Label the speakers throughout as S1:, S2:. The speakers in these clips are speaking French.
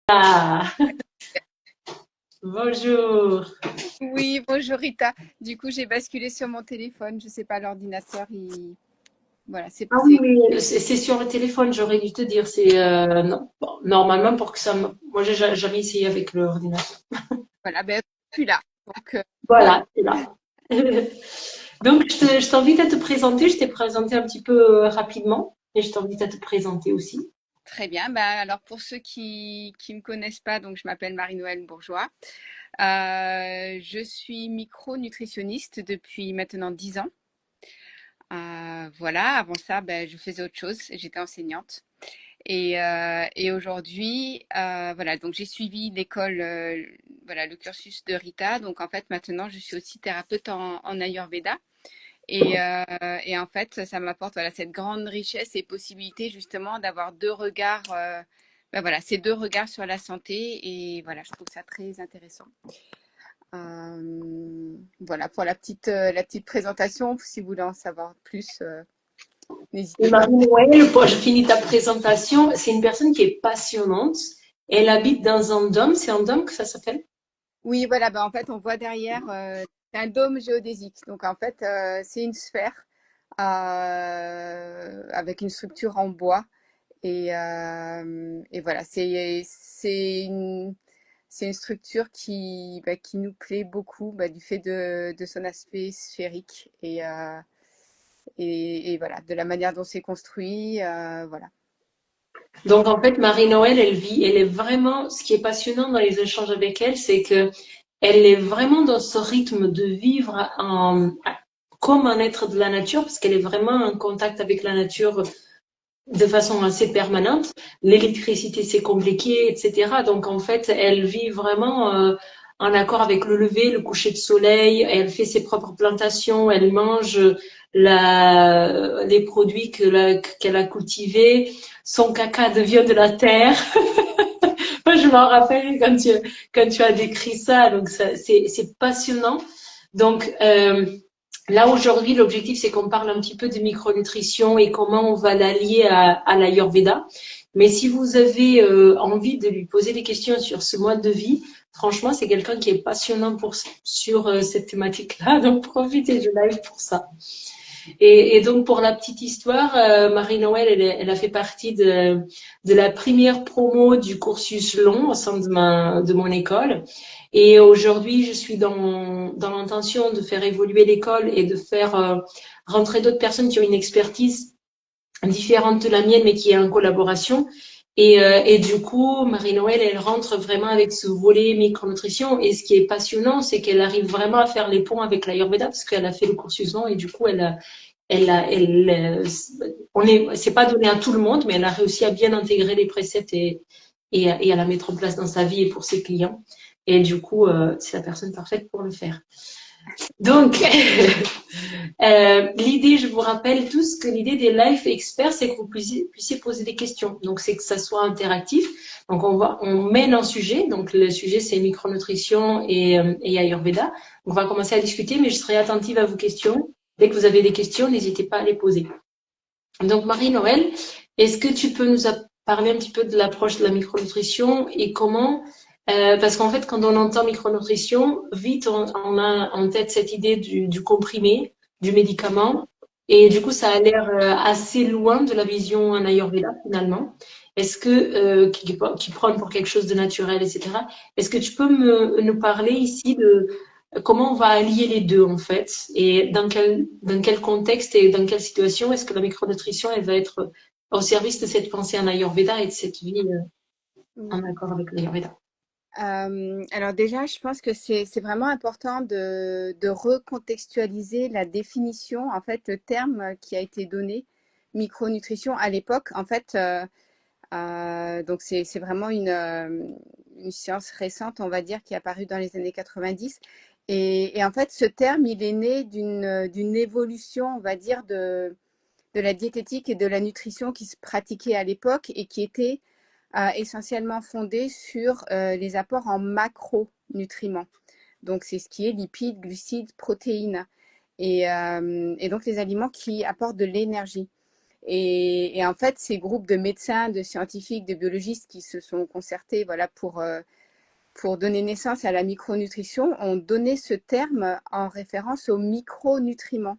S1: Ah, bonjour.
S2: Oui, bonjour Rita. Du coup, j'ai basculé sur mon téléphone. Je sais pas, l'ordinateur, voilà,
S1: Ah oui, mais c'est sur le téléphone, j'aurais dû te dire. C'est non, bon, normalement pour que ça me... Moi, j'ai jamais essayé avec l'ordinateur.
S2: voilà, ben, je suis là. Donc, voilà.
S1: Voilà, c'est là. Donc, je t'invite à te présenter. Je t'ai présenté un petit peu rapidement et je t'invite à te présenter aussi.
S2: Très bien. Ben, alors, pour ceux qui me connaissent pas, donc je m'appelle Marie-Noëlle Bourgeois. Je suis micronutritionniste depuis maintenant 10 ans. Voilà. Avant ça, ben, je faisais autre chose. J'étais enseignante. Et aujourd'hui, voilà, donc j'ai suivi l'école, voilà, le cursus de Rita. Donc en fait, maintenant, je suis aussi thérapeute en Ayurveda. Et en fait, ça m'apporte voilà, cette grande richesse et possibilité justement d'avoir deux regards, ben voilà, ces deux regards sur la santé. Et voilà, je trouve ça très intéressant. Voilà pour la petite présentation. Si vous voulez en savoir plus,
S1: Et
S2: n'hésitez pas.
S1: Marie-Noël, bon, je finis ta présentation. C'est une personne qui est passionnante. Elle habite dans un dôme. C'est un dôme que ça s'appelle?
S2: Oui, voilà, bah, en fait, on voit derrière, c'est un dôme géodésique. Donc, en fait, c'est une sphère avec une structure en bois. Et voilà, c'est une structure qui nous plaît beaucoup du fait de son aspect sphérique et voilà, de la manière dont c'est construit. Voilà.
S1: Donc en fait, Marie-Noël, elle est vraiment, ce qui est passionnant dans les échanges avec elle, c'est que elle est vraiment dans ce rythme de vivre comme un être de la nature, parce qu'elle est vraiment en contact avec la nature de façon assez permanente. L'électricité, c'est compliqué, etc. Donc en fait, elle vit vraiment en accord avec le lever, le coucher de soleil. Elle fait ses propres plantations. Elle mange les produits qu'elle a cultivés. Son caca devient de la terre. Moi, je m'en rappelle quand tu as décrit ça. Donc c'est passionnant. Donc là, aujourd'hui, l'objectif, c'est qu'on parle un petit peu de micronutrition et comment on va l'allier à l'Ayurveda. Mais si vous avez envie de lui poser des questions sur ce mode de vie, franchement, c'est quelqu'un qui est passionnant sur cette thématique-là. Donc, profitez du live pour ça. Et donc, pour la petite histoire, Marie-Noël, elle a fait partie de la première promo du cursus long au sein de mon école. Et aujourd'hui, je suis dans l'intention de faire évoluer l'école et de faire rentrer d'autres personnes qui ont une expertise différente de la mienne, mais qui est en collaboration. Et du coup, Marie-Noël, elle rentre vraiment avec ce volet micronutrition. Et ce qui est passionnant, c'est qu'elle arrive vraiment à faire les ponts avec l'Ayurveda, parce qu'elle a fait le cursus long et du coup, c'est pas donné à tout le monde, mais elle a réussi à bien intégrer les préceptes et à la mettre en place dans sa vie et pour ses clients. Et du coup, c'est la personne parfaite pour le faire. Donc, l'idée, je vous rappelle tous que l'idée des live experts, c'est que vous puissiez poser des questions. Donc, c'est que ça soit interactif. Donc, on mène un sujet. Donc, le sujet, c'est micronutrition et Ayurveda. On va commencer à discuter, mais je serai attentive à vos questions. Dès que vous avez des questions, n'hésitez pas à les poser. Donc, Marie-Noël, est-ce que tu peux nous parler un petit peu de l'approche de la micronutrition et comment, parce qu'en fait, quand on entend micronutrition, vite, on a en tête cette idée du comprimé, du médicament, et du coup, ça a l'air assez loin de la vision en Ayurveda, finalement. Est-ce que, qui prône pour quelque chose de naturel, etc. Est-ce que tu peux nous parler ici de comment on va allier les deux en fait et dans quel contexte et dans quelle situation est-ce que la micronutrition elle va être au service de cette pensée en Ayurveda et de cette vie en accord avec l'Ayurveda.
S2: Alors déjà, je pense que c'est vraiment important de recontextualiser la définition, en fait, le terme qui a été donné, micronutrition, à l'époque. En fait, donc c'est vraiment une science récente, on va dire, qui est apparue dans les années 90. Et en fait, ce terme, il est né d'une évolution, on va dire, de la diététique et de la nutrition qui se pratiquait à l'époque et qui était essentiellement fondée sur les apports en macronutriments. Donc, c'est ce qui est lipides, glucides, protéines et donc les aliments qui apportent de l'énergie. Et en fait, ces groupes de médecins, de scientifiques, de biologistes qui se sont concertés voilà, pour donner naissance à la micronutrition ont donné ce terme en référence aux micronutriments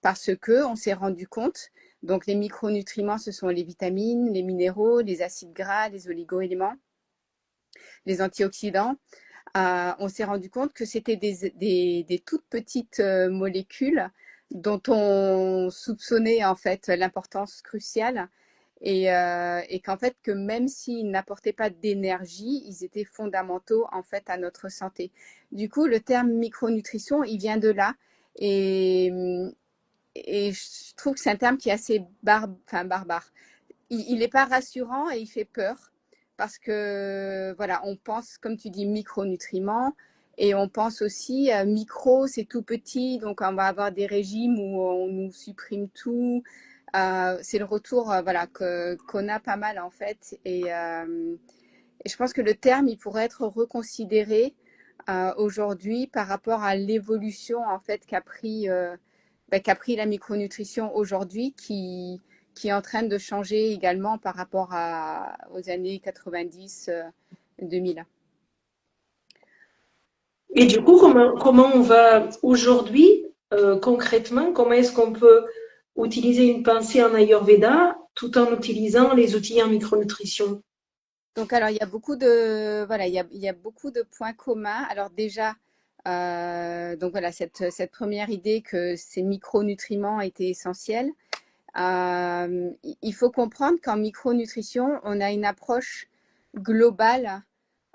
S2: parce que on s'est rendu compte, donc les micronutriments, ce sont les vitamines, les minéraux, les acides gras, les oligoéléments, les antioxydants. On s'est rendu compte que c'était des toutes petites molécules dont on soupçonnait en fait l'importance cruciale et qu'en fait que même s'ils n'apportaient pas d'énergie, ils étaient fondamentaux en fait à notre santé. Du coup, le terme micronutrition, il vient de là et, et je trouve que c'est un terme qui est assez barbare. Il n'est pas rassurant et il fait peur parce que voilà, on pense, comme tu dis, micronutriments et on pense aussi micro, c'est tout petit, donc on va avoir des régimes où on nous supprime tout. C'est le retour voilà, qu'on a pas mal en fait. Et je pense que le terme, il pourrait être reconsidéré aujourd'hui par rapport à l'évolution en fait qu'a pris la micronutrition aujourd'hui, qui est en train de changer également par rapport aux années 90, 2000.
S1: Et du coup, comment on va aujourd'hui, concrètement, comment est-ce qu'on peut utiliser une pensée en Ayurveda tout en utilisant les outils en micronutrition?
S2: Donc, alors, voilà, il y a beaucoup de points communs. Alors, déjà, donc voilà, cette première idée que ces micronutriments étaient essentiels. Il faut comprendre qu'en micronutrition, on a une approche globale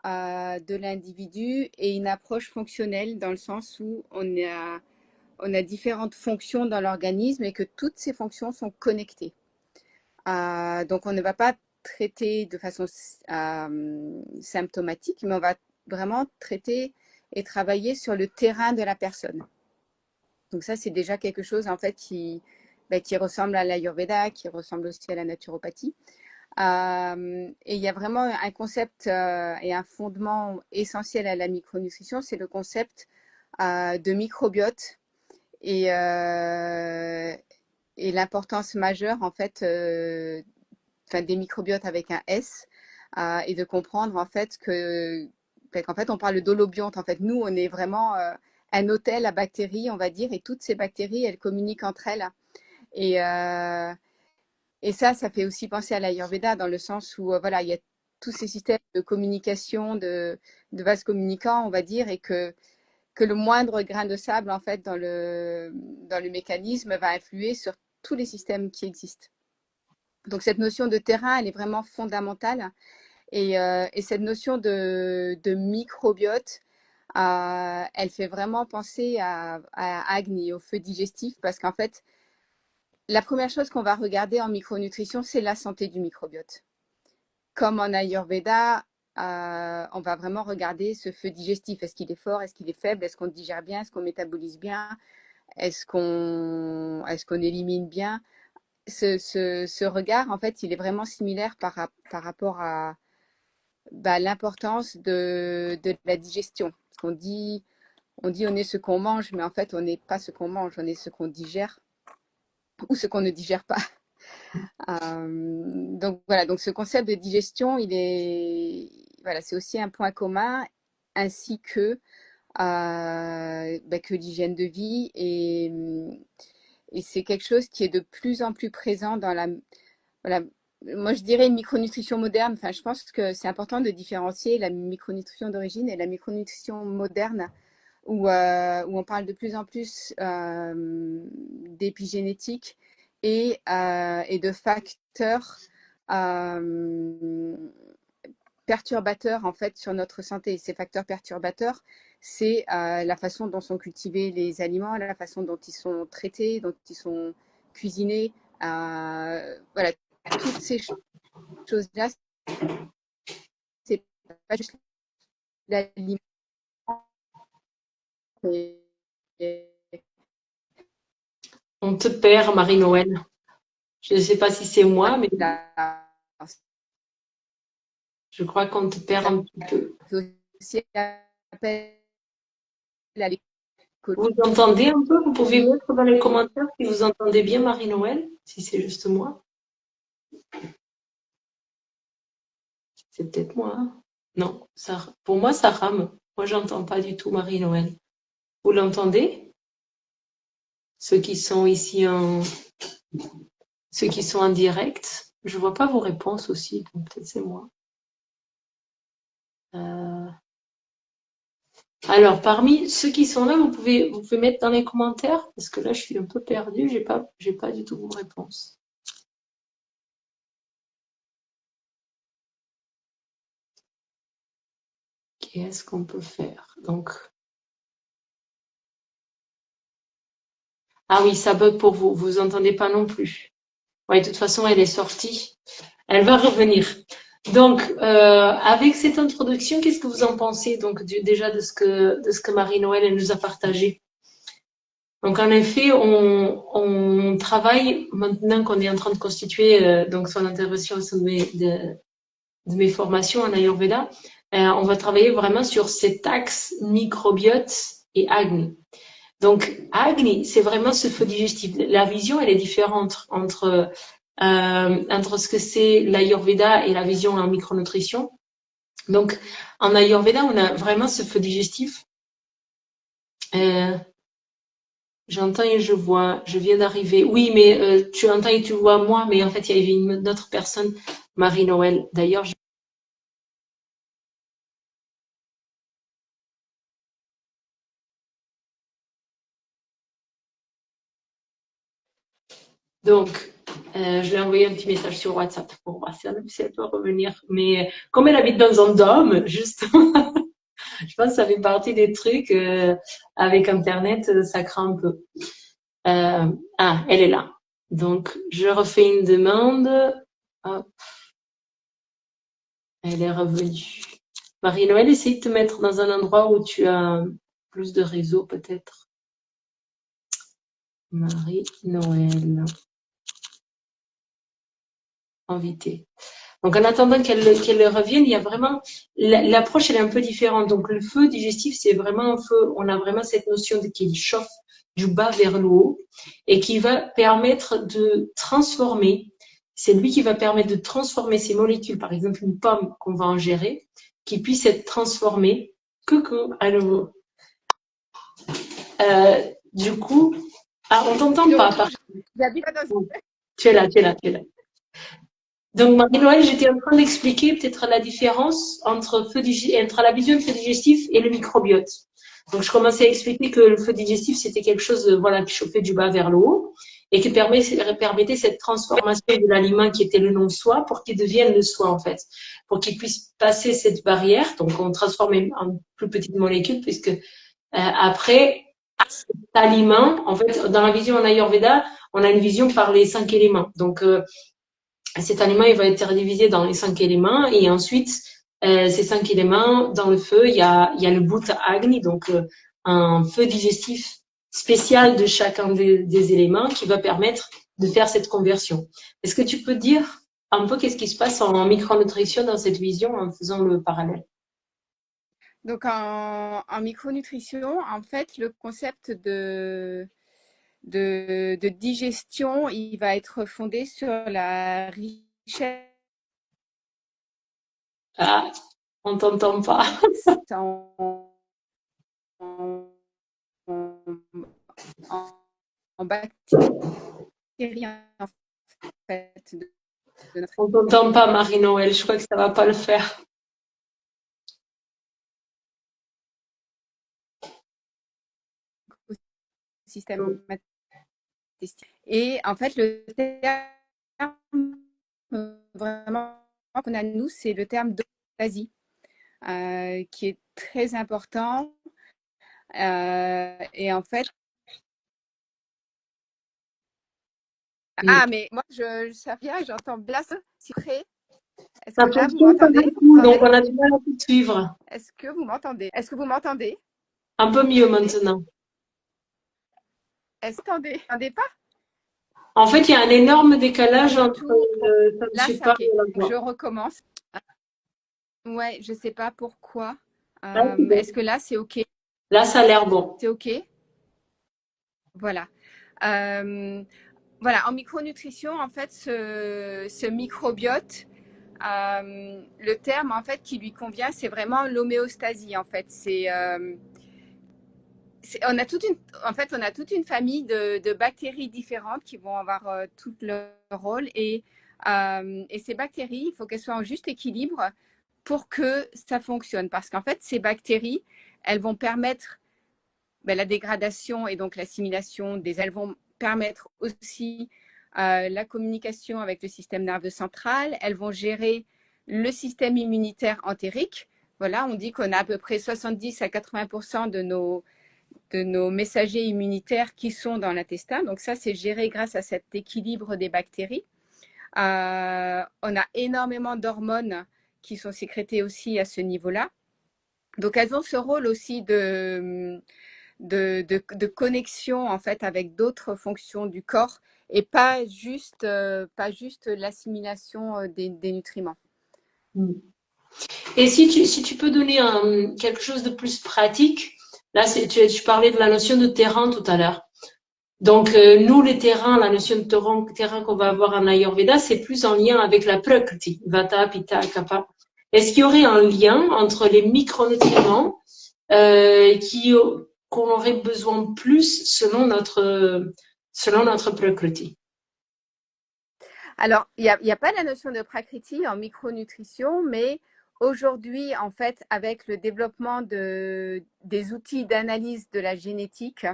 S2: de l'individu et une approche fonctionnelle dans le sens où on a différentes fonctions dans l'organisme et que toutes ces fonctions sont connectées. Donc, on ne va pas traiter de façon symptomatique, mais on va vraiment traiter et travailler sur le terrain de la personne. Donc ça, c'est déjà quelque chose en fait qui ressemble à l'Ayurveda, qui ressemble aussi à la naturopathie. Et il y a vraiment un concept et un fondement essentiel à la micronutrition, c'est le concept de microbiote et, euh, et l'importance majeure en fait des microbiotes avec un S et de comprendre en fait qu'en fait on parle d'holobionte. En fait, nous on est vraiment un hôtel à bactéries, on va dire, et toutes ces bactéries elles communiquent entre elles. Et, euh, et ça fait aussi penser à l'Ayurveda dans le sens où voilà, il y a tous ces systèmes de communication, de vases communicants, on va dire, et que le moindre grain de sable, en fait, dans le mécanisme va influer sur tous les systèmes qui existent. Donc, cette notion de terrain, elle est vraiment fondamentale. Et cette notion de microbiote, elle fait vraiment penser à Agni, au feu digestif, parce qu'en fait, la première chose qu'on va regarder en micronutrition, c'est la santé du microbiote. Comme en Ayurveda, on va vraiment regarder ce feu digestif. Est-ce qu'il est fort? Est-ce qu'il est faible? Est-ce qu'on digère bien? Est-ce qu'on métabolise bien? Est-ce qu'on élimine bien? Ce regard, en fait, il est vraiment similaire par rapport à l'importance de la digestion. Parce on est ce qu'on mange, mais en fait, on n'est pas ce qu'on mange, on est ce qu'on digère ou ce qu'on ne digère pas. Donc voilà, donc ce concept de digestion, voilà, c'est aussi un point commun, ainsi que l'hygiène de vie et c'est quelque chose qui est de plus en plus présent dans voilà, moi je dirais une micronutrition moderne. Enfin, je pense que c'est important de différencier la micronutrition d'origine et la micronutrition moderne, où on parle de plus en plus d'épigénétique et de facteurs euh, perturbateurs en fait sur notre santé. Ces facteurs perturbateurs, c'est la façon dont sont cultivés les aliments, la façon dont ils sont traités, dont ils sont cuisinés. Voilà, toutes ces choses-là, c'est pas juste l'aliment.
S1: On te perd, Marie-Noël. Je ne sais pas si c'est moi, mais
S2: Voilà.
S1: je crois qu'on te perd
S2: Ça
S1: un petit peu.
S2: fait aussi appel à l'écoute.
S1: Vous entendez un peu? Vous pouvez mettre dans les commentaires si vous entendez bien Marie-Noël, si c'est juste moi. C'est peut-être moi, hein. Non, ça, pour moi, ça rame. Moi, j'entends pas du tout Marie-Noël. Vous l'entendez? Ceux qui sont ici ceux qui sont en direct. Je vois pas vos réponses aussi, donc peut-être c'est moi. Alors, parmi ceux qui sont là, vous pouvez mettre dans les commentaires, parce que là, je suis un peu perdue, j'ai pas du tout vos réponses. Qu'est-ce qu'on peut faire? Donc, ah oui, ça bug pour vous. Vous entendez pas non plus. Oui, de toute façon, elle est sortie. Elle va revenir. Donc, avec cette introduction, qu'est-ce que vous en pensez donc déjà de ce que Marie-Noël elle nous a partagé? Donc, en effet, on travaille maintenant qu'on est en train de constituer donc son intervention au sein de mes formations en Ayurveda. On va travailler vraiment sur cet axe microbiote et Agni. Donc, Agni, c'est vraiment ce feu digestif. La vision, elle est différente entre ce que c'est l'Ayurveda et la vision en micronutrition. Donc, en Ayurveda, on a vraiment ce feu digestif. J'entends et je vois, je viens d'arriver. Oui, mais tu entends et tu vois moi, mais en fait, il y avait une autre personne, Marie-Noël. D'ailleurs, donc, je lui ai envoyé un petit message sur WhatsApp pour voir si elle peut revenir. Mais comme elle habite dans un dôme, justement, je pense que ça fait partie des trucs avec Internet, ça craint un peu. Elle est là. Donc, je refais une demande. Hop, elle est revenue. Marie-Noël, essaye de te mettre dans un endroit où tu as plus de réseau, peut-être. Marie-Noël. Invitée. Donc, en attendant qu'elle revienne, il y a vraiment, l'approche, elle est un peu différente. Donc, le feu digestif, c'est vraiment un feu, on a vraiment cette notion qui chauffe du bas vers le haut et qui va permettre de transformer, c'est lui qui va permettre de transformer ces molécules, par exemple, une pomme qu'on va ingérer, qui puisse être transformée, à nouveau. Du coup, on t'entend pas. Tu es là. Donc, Marie-Noël, j'étais en train d'expliquer peut-être la différence entre la vision de feu digestif et le microbiote. Donc, je commençais à expliquer que le feu digestif, c'était quelque chose voilà, qui chauffait du bas vers le haut et qui permettait cette transformation de l'aliment qui était le non-soi pour qu'il devienne le soi, en fait. Pour qu'il puisse passer cette barrière. Donc, on transformait en plus petites molécules puisque après, cet aliment, en fait, dans la vision en Ayurveda, on a une vision par les 5 éléments. Donc, cet aliment, il va être divisé dans les 5 éléments et ensuite, ces 5 éléments, dans le feu, il y a le Bhuta Agni, donc un feu digestif spécial de chacun des éléments qui va permettre de faire cette conversion. Est-ce que tu peux dire un peu qu'est-ce qui se passe en micronutrition dans cette vision en faisant le parallèle?
S2: Donc, en micronutrition, en fait, le concept de digestion, il va être fondé sur la richesse
S1: Ah, on t'entend pas.
S2: en, en, en bactéries, en fait, de notre
S1: On t'entend pas, Marie-Noël. Je crois que ça va pas le faire.
S2: système intestinal. Et en fait, le terme vraiment qu'on a nous, c'est le terme d'homéostasie, qui est très important. Et en fait, mais moi, ça vient, j'entends Blas Cyprès. Est-ce que là, vous m'entendez?
S1: Donc, on a du mal à tout suivre.
S2: Est-ce que vous m'entendez? Est-ce que vous m'entendez?
S1: Un peu mieux maintenant.
S2: Est-ce que vous m'entendez pas?
S1: En fait, il y a un énorme décalage entre
S2: là, c'est OK. Je recommence. Ouais, je sais pas pourquoi. Est-ce que là, c'est OK?
S1: Là, ça a l'air bon.
S2: C'est OK? Voilà. Euh, voilà, en micronutrition, en fait, ce microbiote, le terme en fait qui lui convient, c'est vraiment l'homéostasie. En fait, on a toute une, en fait, on a toute une famille de bactéries différentes qui vont avoir tout leur rôle et ces bactéries, il faut qu'elles soient en juste équilibre pour que ça fonctionne. Parce qu'en fait, ces bactéries, elles vont permettre la dégradation et donc l'assimilation elles vont permettre aussi la communication avec le système nerveux central. Elles vont gérer le système immunitaire entérique. Voilà, on dit qu'on a à peu près 70 à 80% de nos messagers immunitaires qui sont dans l'intestin. Donc ça, c'est géré grâce à cet équilibre des bactéries. On a énormément d'hormones qui sont sécrétées aussi à ce niveau-là. Donc elles ont ce rôle aussi de connexion en fait avec d'autres fonctions du corps et pas juste l'assimilation des nutriments.
S1: Et si tu peux donner quelque chose de plus pratique, là, tu parlais de la notion de terrain tout à l'heure. Donc, nous, les terrains, la notion de terrain qu'on va avoir en Ayurveda, c'est plus en lien avec la Prakriti, Vata, Pitta, Kapha. Est-ce qu'il y aurait un lien entre les micronutriments qu'on aurait besoin plus selon notre Prakriti?
S2: Alors, il y a pas la notion de prakriti en micronutrition, mais aujourd'hui, en fait, avec le développement des outils d'analyse de la génétique,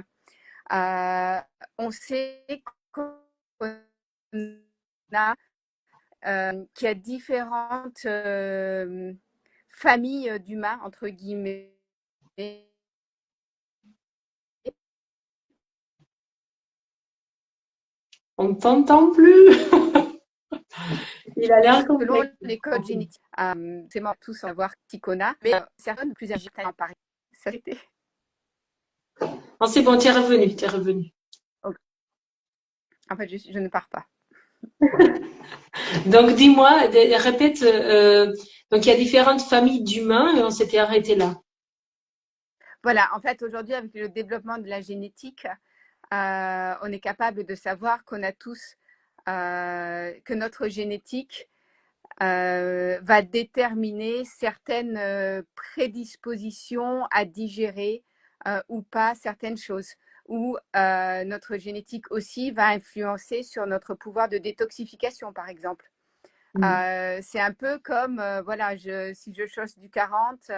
S2: on sait qu'on a qu'il y a différentes familles d'humains, entre guillemets.
S1: On ne t'entend plus. Il a l'air
S2: Selon
S1: complexe.
S2: les codes génétiques, c'est mort tous savoir qui qu'on a, mais certaines plus âgées en Paris. Ça c'était.
S1: Oh, c'est bon, tu es revenu, tu es revenu.
S2: Okay. En fait, je ne pars pas.
S1: Donc, dis-moi, répète. Donc, il y a différentes familles d'humains et on s'était arrêté là.
S2: Voilà, en fait, aujourd'hui, avec le développement de la génétique, on est capable de savoir qu'on a tous, que notre génétique va déterminer certaines prédispositions à digérer ou pas certaines choses. Ou notre génétique aussi va influencer sur notre pouvoir de détoxification, par exemple. C'est un peu comme, voilà, si je chausse du 40,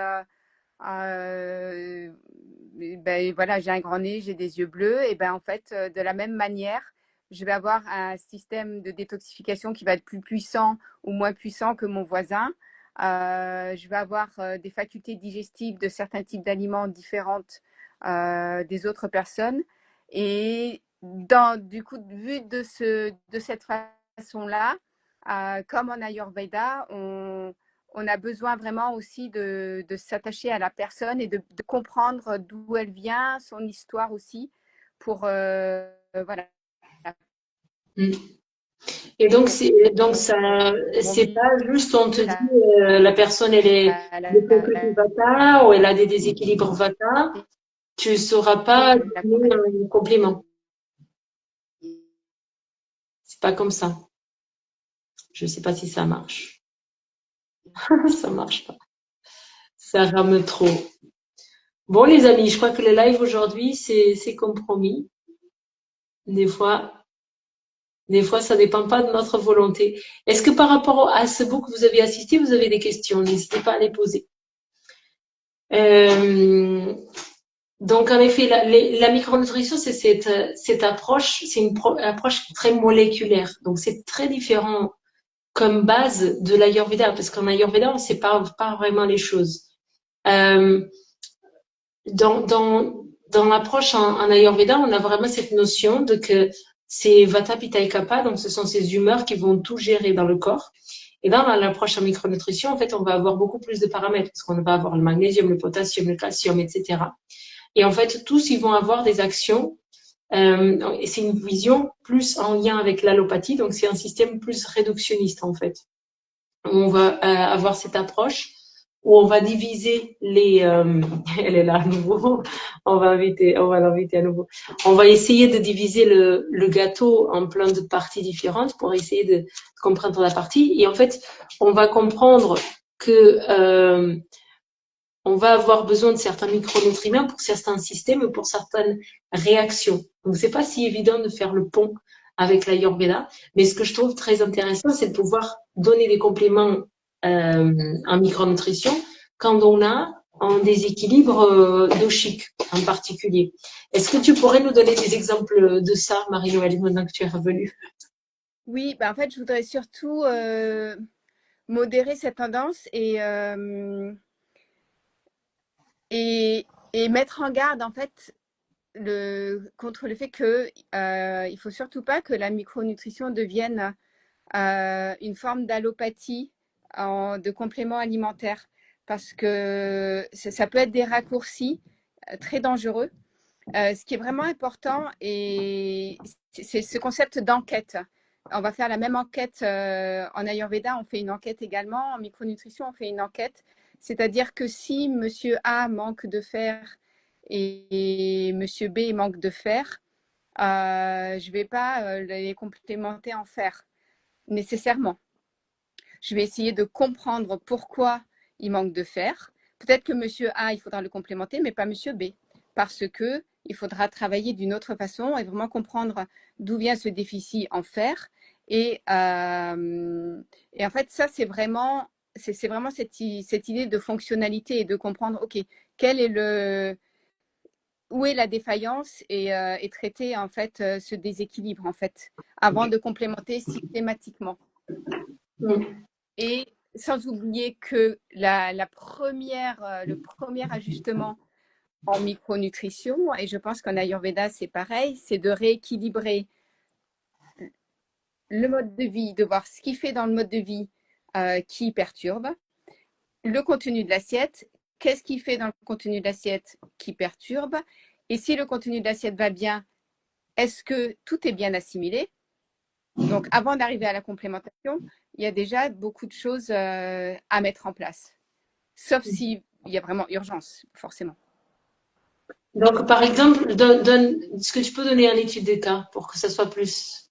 S2: ben, voilà, j'ai un grand nez, j'ai des yeux bleus, et ben en fait, de la même manière, je vais avoir un système de détoxification qui va être plus puissant ou moins puissant que mon voisin. Je vais avoir des facultés digestives de certains types d'aliments différentes des autres personnes. Et du coup, vu de cette façon-là, comme en Ayurveda, on a besoin vraiment aussi de s'attacher à la personne et de comprendre d'où elle vient, son histoire aussi, pour voilà.
S1: Et donc, c'est pas juste on te dit la personne elle est de Prakriti Vata ou elle a des déséquilibres Vata, tu sauras pas donner un complément. C'est pas comme ça. Je sais pas si ça marche. Ça marche pas. Ça rame trop. Bon, les amis, je crois que le live aujourd'hui, c'est compromis. Des fois, ça dépend pas de notre volonté. Est-ce que par rapport à ce book que vous avez assisté, vous avez des questions? N'hésitez pas à les poser. Donc, en effet, la micronutrition, c'est cette approche, c'est une approche très moléculaire. Donc, c'est très différent comme base de l'Ayurveda, parce qu'en Ayurveda, on ne sépare pas vraiment les choses. Euh, dans l'approche en Ayurveda, on a vraiment cette notion de que c'est Vata, Pitta et Kapha, donc ce sont ces humeurs qui vont tout gérer dans le corps. Et dans l'approche en micronutrition, en fait, on va avoir beaucoup plus de paramètres, parce qu'on va avoir le magnésium, le potassium, le calcium, etc. Et en fait, tous, ils vont avoir des actions. Et c'est une vision plus en lien avec l'allopathie, donc c'est un système plus réductionniste, en fait. On va avoir cette approche où on va diviser les, elle est là à nouveau, on va l'inviter à nouveau. On va essayer de diviser le gâteau en plein de parties différentes pour essayer de comprendre la partie. Et en fait, on va comprendre que on va avoir besoin de certains micronutriments pour certains systèmes, pour certaines réactions. Donc, c'est pas si évident de faire le pont avec l'Ayurveda, mais ce que je trouve très intéressant, c'est de pouvoir donner des compléments en micronutrition quand on a un déséquilibre doshique en particulier. Est-ce que tu pourrais nous donner des exemples de ça, Marie-Noël, maintenant que tu es revenue?
S2: Oui, bah en fait, je voudrais surtout modérer cette tendance et mettre en garde en fait contre le fait que il faut surtout pas que la micronutrition devienne une forme d'allopathie de complément alimentaire parce que ça peut être des raccourcis très dangereux. Ce qui est vraiment important, et c'est ce concept d'enquête. On va faire la même enquête en Ayurveda, on fait une enquête également. En micronutrition, on fait une enquête. C'est-à-dire que si monsieur A manque de fer et monsieur B manque de fer, je ne vais pas les complémenter en fer, nécessairement. Je vais essayer de comprendre pourquoi il manque de fer. Peut-être que monsieur A, il faudra le complémenter, mais pas monsieur B, parce que il faudra travailler d'une autre façon et vraiment comprendre d'où vient ce déficit en fer. Et en fait, ça, c'est vraiment cette idée de fonctionnalité et de comprendre, OK, quel est où est la défaillance et traiter en fait ce déséquilibre en fait avant de complémenter systématiquement.
S1: Mm.
S2: Et sans oublier que le premier ajustement en micronutrition, et je pense qu'en Ayurveda c'est pareil, c'est de rééquilibrer le mode de vie, de voir ce qui fait dans le mode de vie qui perturbe, le contenu de l'assiette, qu'est-ce qui fait dans le contenu de l'assiette qui perturbe, et si le contenu de l'assiette va bien, est-ce que tout est bien assimilé? Donc, avant d'arriver à la complémentation, il y a déjà beaucoup de choses à mettre en place. Sauf s'il y a vraiment urgence, forcément.
S1: Donc, par exemple, est-ce que tu peux donner un étude de cas pour que ça soit plus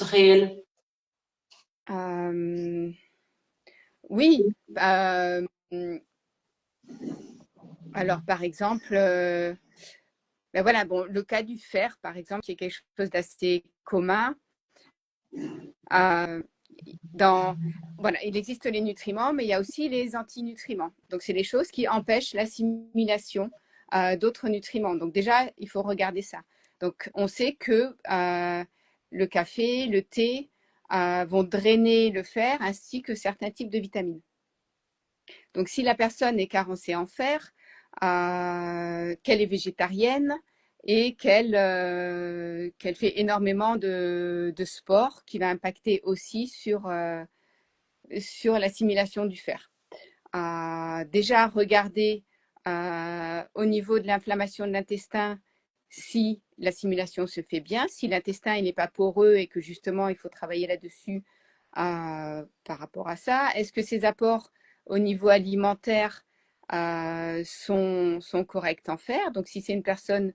S1: réel?
S2: Euh, oui. Alors, par exemple, ben voilà, bon, le cas du fer, par exemple, qui est quelque chose d'assez commun. Euh, voilà, il existe les nutriments, mais il y a aussi les antinutriments. Donc, c'est les choses qui empêchent l'assimilation d'autres nutriments. Donc, déjà, il faut regarder ça. Donc, on sait que le café, le thé vont drainer le fer ainsi que certains types de vitamines. Donc, si la personne est carencée en fer, qu'elle est végétarienne et qu'elle fait énormément de sport qui va impacter aussi sur l'assimilation du fer. Déjà, regarder au niveau de l'inflammation de l'intestin si l'assimilation se fait bien, si l'intestin n'est pas poreux et que justement il faut travailler là-dessus par rapport à ça. Est-ce que ces apports au niveau alimentaire sont corrects en fer? Donc si c'est une personne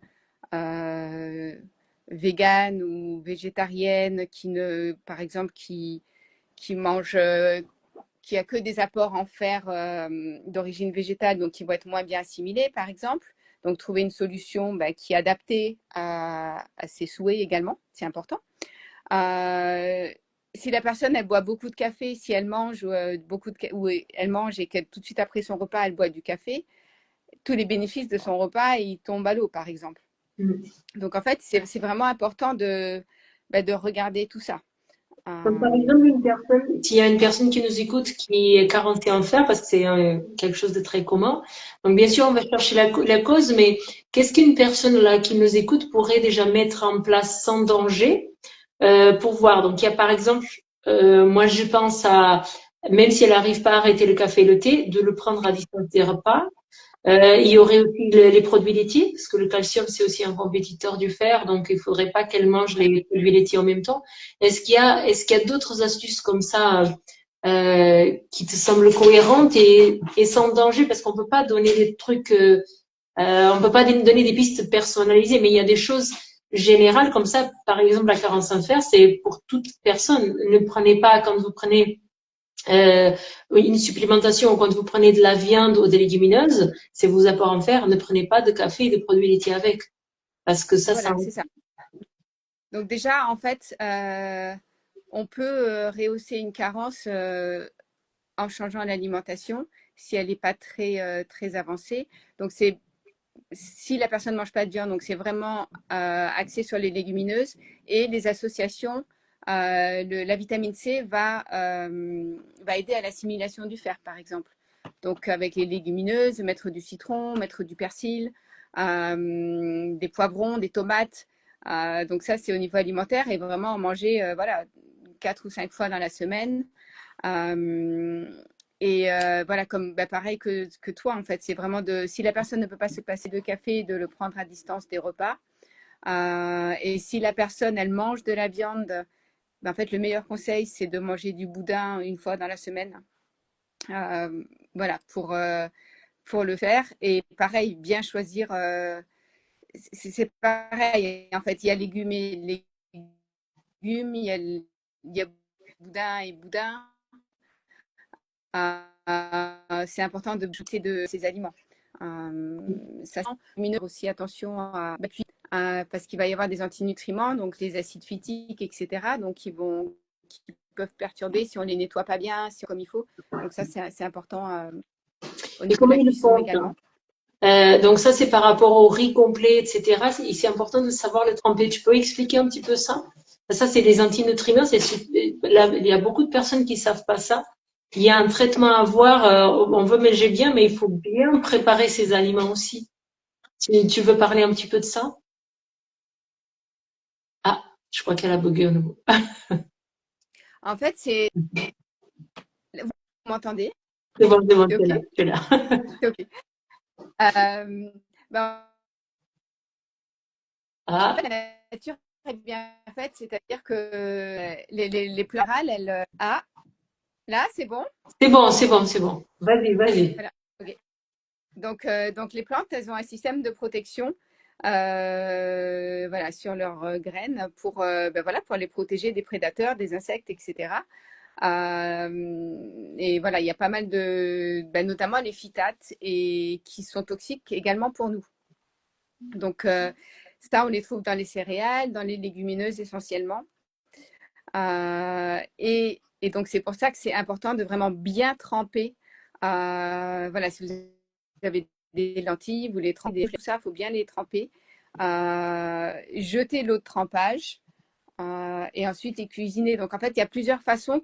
S2: végane ou végétarienne par exemple, qui mange qui a que des apports en fer d'origine végétale, donc qui vont être moins bien assimilés, par exemple. Donc, trouver une solution qui est adaptée à ses souhaits également, c'est important. Si la personne, elle boit beaucoup de café, si elle mange ou elle mange et qu'elle, tout de suite après son repas, elle boit du café, tous les bénéfices de son repas, ils tombent à l'eau, par exemple. Donc, en fait, c'est vraiment important de regarder tout ça.
S1: Donc, par exemple, s'il y a une personne qui nous écoute qui est carencée en fer, parce que c'est quelque chose de très commun, donc bien sûr, on va chercher la cause, mais qu'est-ce qu'une personne là qui nous écoute pourrait déjà mettre en place sans danger pour voir? Donc, il y a par exemple, moi je pense à, même si elle n'arrive pas à arrêter le café et le thé, de le prendre à distance des repas. Il y aurait aussi les produits laitiers, parce que le calcium, c'est aussi un compétiteur du fer, donc il faudrait pas qu'elle mange les produits laitiers en même temps. Est-ce qu'il y a d'autres astuces comme ça qui te semblent cohérentes et sans danger, parce qu'on peut pas donner des trucs, on peut pas donner des pistes personnalisées, mais il y a des choses générales comme ça. Par exemple, la carence en fer, c'est pour toute personne. Ne prenez pas quand vous prenez une supplémentation ou quand vous prenez de la viande ou des légumineuses, c'est vos apports en fer. Ne prenez pas de café et de produits laitiers avec, parce que ça.
S2: Voilà, c'est ça. Donc déjà, en fait, on peut rehausser une carence en changeant l'alimentation si elle n'est pas très avancée. Donc c'est si la personne ne mange pas de viande, donc c'est vraiment axé sur les légumineuses et les associations. La vitamine C va aider à l'assimilation du fer, par exemple. Donc avec les légumineuses, mettre du citron, mettre du persil, des poivrons, des tomates. Donc ça, c'est au niveau alimentaire et vraiment en manger voilà, 4 ou 5 fois dans la semaine. Voilà, comme bah, pareil que toi, en fait, c'est vraiment si la personne ne peut pas se passer de café, de le prendre à distance des repas. Et si la personne, elle mange de la viande, bah, en fait, le meilleur conseil, c'est de manger du boudin une fois dans la semaine. Voilà, pour le faire. Et pareil, bien choisir. C'est pareil, en fait, il y a légumes et légumes, il y a boudin et boudin. C'est important de goûter de ces aliments. Sachant mineur aussi attention parce qu'il va y avoir des antinutriments, donc les acides phytiques, etc. Donc qui peuvent perturber si on les nettoie pas bien, si comme il faut. Donc ça c'est important au
S1: Et
S2: niveau de
S1: comment
S2: la
S1: ils le
S2: cuisson
S1: font?
S2: également.
S1: Donc ça, c'est par rapport au riz complet, etc. C'est important de savoir le tremper. Tu peux expliquer un petit peu ça? Ça, c'est des antinutriments. Là, il y a beaucoup de personnes qui savent pas ça. Il y a un traitement à avoir. On veut manger bien, mais il faut bien préparer ses aliments aussi. Tu veux parler un petit peu de ça? Ah, je crois qu'elle a bugué à nouveau.
S2: En fait, vous m'entendez?
S1: C'est bon,
S2: C'est
S1: tu es
S2: OK?
S1: là, tu es là.
S2: C'est OK. Ben, en
S1: Ah,
S2: fait, la nature est bien faite, c'est-à-dire que les plurales, ah, là, c'est bon?
S1: c'est bon, c'est bon, c'est bon. Vas-y, vas-y.
S2: Voilà. OK. Donc les plantes, elles ont un système de protection voilà, sur leurs graines ben voilà, pour les protéger des prédateurs, des insectes, etc. Et voilà, il y a pas mal ben, notamment les phytates, et qui sont toxiques également pour nous. Donc ça, on les trouve dans les céréales, dans les légumineuses essentiellement. Et donc c'est pour ça que c'est important de vraiment bien tremper. Voilà, si vous avez des lentilles, vous les trempez, tout ça, il faut bien les tremper. Jeter l'eau de trempage et ensuite les cuisiner. Donc en fait, il y a plusieurs façons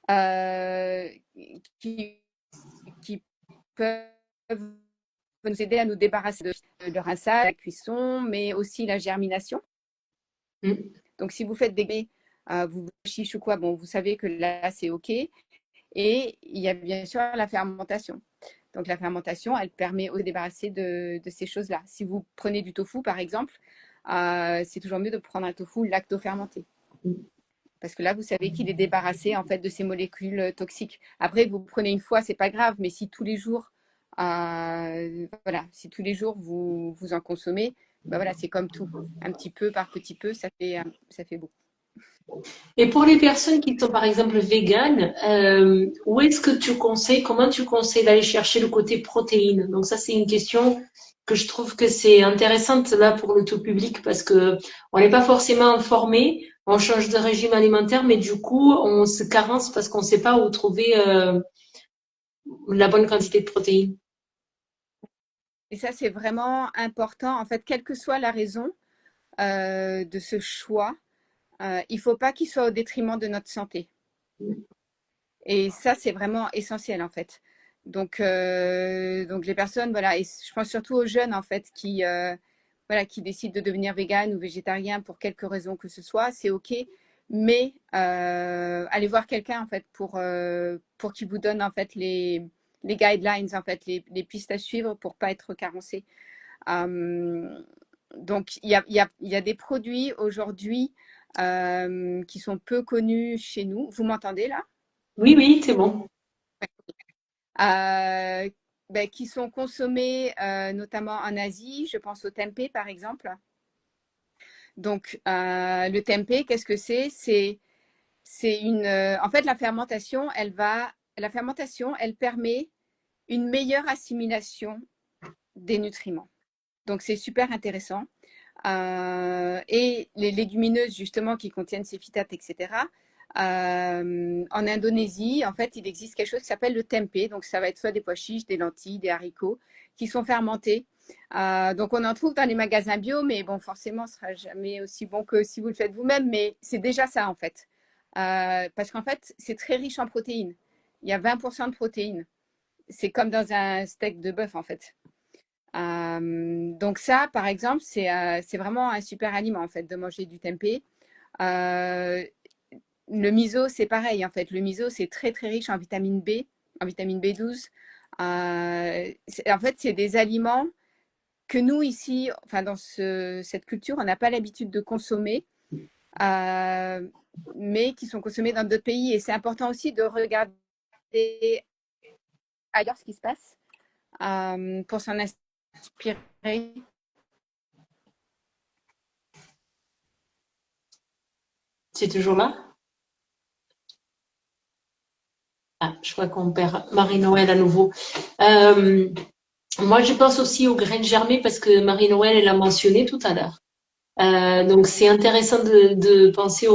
S2: euh, qui, qui peuvent nous aider à nous débarrasser de le rinçage, la cuisson, mais aussi la germination.
S1: Mm.
S2: Donc si vous faites des baies, vous chiche ou quoi, bon, vous savez que là, c'est OK. Et il y a bien sûr la fermentation. Donc la fermentation, elle permet de se débarrasser de ces choses-là. Si vous prenez du tofu, par exemple, c'est toujours mieux de prendre un tofu lacto-fermenté. Parce que là, vous savez qu'il est débarrassé en fait de ces molécules toxiques. Après, vous prenez une fois, c'est pas grave, mais si tous les jours, voilà, si tous les jours vous en consommez, ben voilà, c'est comme tout, un petit peu par petit peu, ça fait beaucoup.
S1: Et pour les personnes qui sont par exemple véganes, où est-ce que tu conseilles, comment tu conseilles d'aller chercher le côté protéines? Donc ça, c'est une question que je trouve que c'est intéressante là pour le tout public parce que on n'est pas forcément informé, on change de régime alimentaire, mais du coup, on se carence parce qu'on ne sait pas où trouver la bonne quantité de protéines.
S2: Et ça, c'est vraiment important. En fait, quelle que soit la raison de ce choix, il ne faut pas qu'il soit au détriment de notre santé. Et ça, c'est vraiment essentiel, en fait. Donc les personnes, voilà, et je pense surtout aux jeunes, en fait, voilà, qui décident de devenir vegan ou végétarien pour quelque raison que ce soit, c'est OK. Mais allez voir quelqu'un, en fait, pour qu'il vous donne, en fait, les guidelines, en fait, les pistes à suivre pour pas être carencé. Donc, il y a des produits aujourd'hui qui sont peu connus chez nous. Vous m'entendez là?
S1: Oui, oui, c'est bon.
S2: Euh, qui sont consommés notamment en Asie. Je pense au tempeh, par exemple. Donc, le tempeh, qu'est-ce que c'est? C'est en fait, la fermentation, elle permet une meilleure assimilation des nutriments. Donc, c'est super intéressant. Et les légumineuses, justement, qui contiennent ces phytates, etc. En Indonésie, en fait, il existe quelque chose qui s'appelle le tempeh. Donc, ça va être soit des pois chiches, des lentilles, des haricots, qui sont fermentés. Donc, on en trouve dans les magasins bio, mais bon, forcément, ce sera jamais aussi bon que si vous le faites vous-même. Mais c'est déjà ça, en fait. Parce qu'en fait, c'est très riche en protéines. Il y a 20% de protéines. C'est comme dans un steak de bœuf, en fait. Donc ça, par exemple, c'est vraiment un super aliment, en fait, de manger du tempeh. Euh, le miso, c'est pareil, en fait. Le miso, c'est très, très riche en vitamine B, en vitamine B12. En fait, c'est des aliments que nous, ici, enfin, dans cette culture, on n'a pas l'habitude de consommer, euh, mais qui sont consommés dans d'autres pays. Et c'est important aussi de regarder ailleurs ce qui se passe pour s'en inspirer.
S1: C'est toujours là? Ah, je crois qu'on perd Marie-Noël à nouveau. Euh, Moi, je pense aussi aux graines germées parce que Marie-Noël, elle l'a mentionné tout à l'heure. Donc, c'est intéressant de penser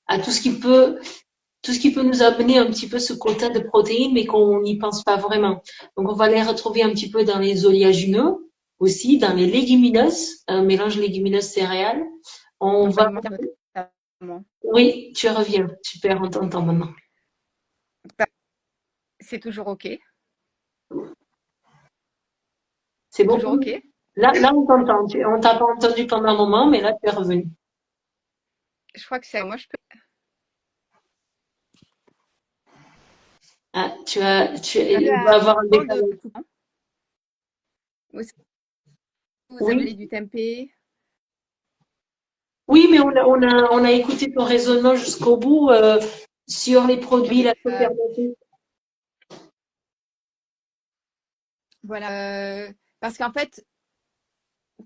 S1: à tout ce qui peut nous amener un petit peu ce quota de protéines, mais qu'on n'y pense pas vraiment. Donc, on va les retrouver un petit peu dans les oléagineux aussi, dans les légumineuses, un mélange légumineuses-céréales. On va,
S2: Agroalimentaire notamment.
S1: oui, tu reviens. Super, on t'entend maintenant.
S2: C'est toujours OK.
S1: C'est
S2: C'est
S1: bon?
S2: toujours OK.
S1: Là, on t'entend. On t'a pas entendu pendant un moment, mais là, tu es revenu.
S2: Je crois que c'est moi, je peux.
S1: Ah,
S2: Un peu
S1: il doit avoir un
S2: de
S1: décalage.
S2: coupant. Vous
S1: Oui.
S2: avez du tempeh.
S1: Oui, mais on a écouté ton raisonnement jusqu'au bout, sur les produits,
S2: Oui,
S1: la fermentation.
S2: voilà. Parce qu'en fait,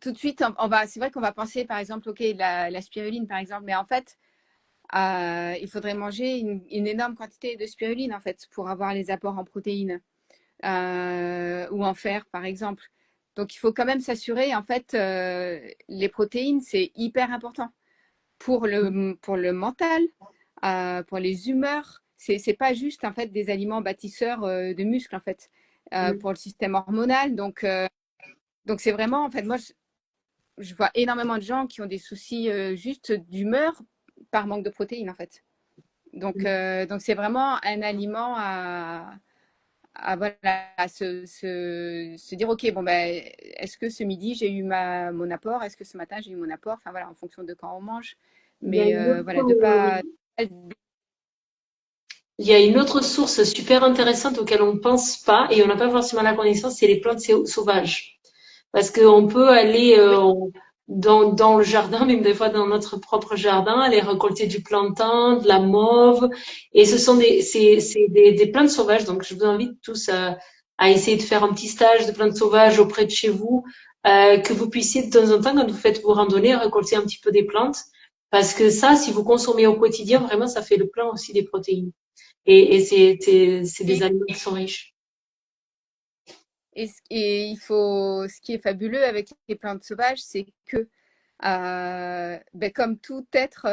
S2: tout de suite, c'est vrai qu'on va penser, par exemple, OK, la spiruline, par exemple, mais en fait, il faudrait manger une énorme quantité de spiruline, en fait, pour avoir les apports en protéines ou en fer, par exemple. Donc, il faut quand même s'assurer, en fait, les protéines, c'est hyper important pour le mental, pour les humeurs. C'est pas juste en fait des aliments bâtisseurs de muscles en fait pour le système hormonal. Donc c'est vraiment en fait moi je vois énormément de gens qui ont des soucis juste d'humeur par manque de protéines en fait. Donc c'est vraiment un aliment voilà, se dire ok bon ben est-ce que ce midi j'ai eu mon apport, est-ce que ce matin j'ai eu mon apport, enfin voilà en fonction de quand on mange,
S1: Il y a
S2: mais
S1: une autre,
S2: voilà de pas
S1: il y a une autre source super intéressante auquel on ne pense pas et on n'a pas forcément la connaissance, c'est les plantes sauvages. Parce qu'on peut aller
S2: oui.
S1: dans le jardin, même des fois dans notre propre jardin, aller récolter du plantain, de la mauve. Et ce sont des plantes sauvages. Donc, je vous invite tous à essayer de faire un petit stage de plantes sauvages auprès de chez vous, que vous puissiez de temps en temps, quand vous faites vos randonnées, récolter un petit peu des plantes. Parce que ça, si vous consommez au quotidien, vraiment, ça fait le plein aussi des protéines. Et c'est des aliments qui sont riches.
S2: Et ce qui est fabuleux avec les plantes sauvages, c'est que, comme tout être